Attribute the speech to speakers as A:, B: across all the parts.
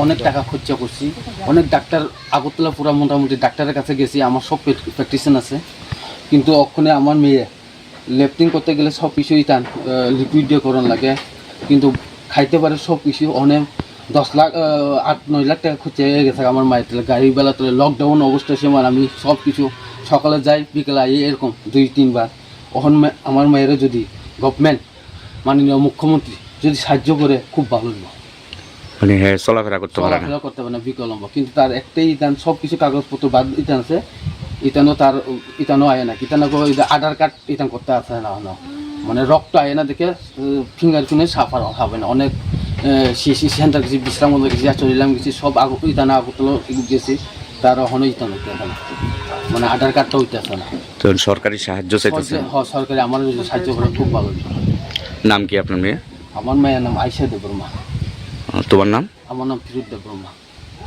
A: অনেক টাকা খরচা করছি, অনেক ডাক্তার আগরতলা পুরা মোটামুটি ডাক্তারের কাছে গেছি, আমার সব প্র্যাকটিশন আছে, কিন্তু ওখানে আমার মেয়ে লেফটিং করতে গেলে সব কিছুই তার লিকুইড দিয়ে করার লাগে, কিন্তু খাইতে পারে সব কিছু অনেক 10 লাখ 8-9 লাখ টাকা খরচা হয়ে গেছে আমার মায়ের তেলে। গাড়ি বেলা তোলে লকডাউন অবস্থায় সময় আমি সব কিছু সকালে যাই বিকেলে আই, এরকম 2-3 বার। ওখান আমার মায়েরও যদি গভর্নমেন্ট মাননীয় মুখ্যমন্ত্রী যদি সাহায্য করে খুব ভালো হলো।
B: মানে হ্যাঁ চলাফেরা করতে পারে না,
A: চলাফেরা করতে পারে না বিকলম্ব, কিন্তু তার একটাই ইতান সব কিছু কাগজপত্র বাদ ইতান আছে, ইতানো তার ইতানো আয় না, ইতানো আধার কার্ড ইতান করতে আসে না, মানে রক্ত আয় না দেখে ফিঙ্গার কিনে সাফার হবে না। অনেক সিসি সেন্টার গেছি, বিশ্রাম গেছি, চলিলাম গেছি, সব ইতানো আগরতলা গেছি, তার ওখানে ইতানো না, মানে আধার কার্ডটা হইতে আসে না।
B: তো সরকারি সাহায্য চাইতেছে।
A: সরকারি আমার সাহায্য করে খুব ভালো।
B: নাম কি আপনার মেয়ে?
A: আমার মেয়ের নাম আয়শা দেববর্মা।
B: তোমার নাম?
A: আমার নাম ফিরোজ দেববর্মা।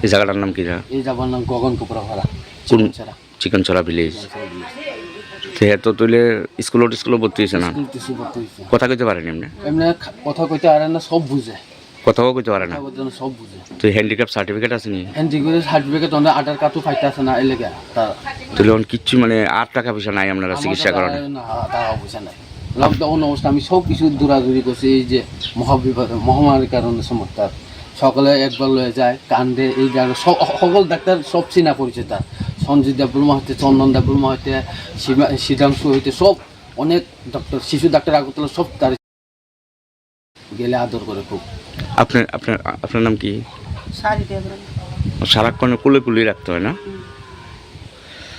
B: এই জায়গাটার নাম কি?
A: এই যাবার নাম গগন কুপুরা ভাড়া,
B: কোন? চিকনছড়া ভিলেজ। তো তুলে স্কুল ভর্তি হয়েছে না? কথা কইতে পারেন এমনি?
A: এমনি কথা কইতে পারে না, সব বুঝে,
B: কথাও কইতে পারে না,
A: সব বুঝে।
B: তো হ্যান্ডিক্যাপ সার্টিফিকেট আছে নি?
A: হ্যান্ডিক্যাপ সার্টিফিকেট অনেক আধার কার্ডও ফাইতে আছে না, এই লেগে তার
B: তুলে কিচ্ছু মানে আর টাকা পয়সা নাই আপনারা চিকিৎসা করেন
A: না? টাকা পয়সা নাই, লকডাউন অবস্থা আমি সব কিছু দৌড়াদৌড়ি করছি, এই যে মহামারীর কারণে সমস্যা, সকালে একবার লয়ে যায় কান্দে, এই জায়গায় সকল ডাক্তার সব চিনা পরিচয় তার, সঞ্জিত দেববর্মা হইতে, চন্দন দেববর্মা হইতে, সিদ্ধাংশু হইতে, সব অনেক ডক্টর, শিশু ডাক্তার আগরতলা সব তার গেলে আদর করে খুব।
B: আপনার নাম কি? সারাক্ষণ কুলে রাখতে হয় না?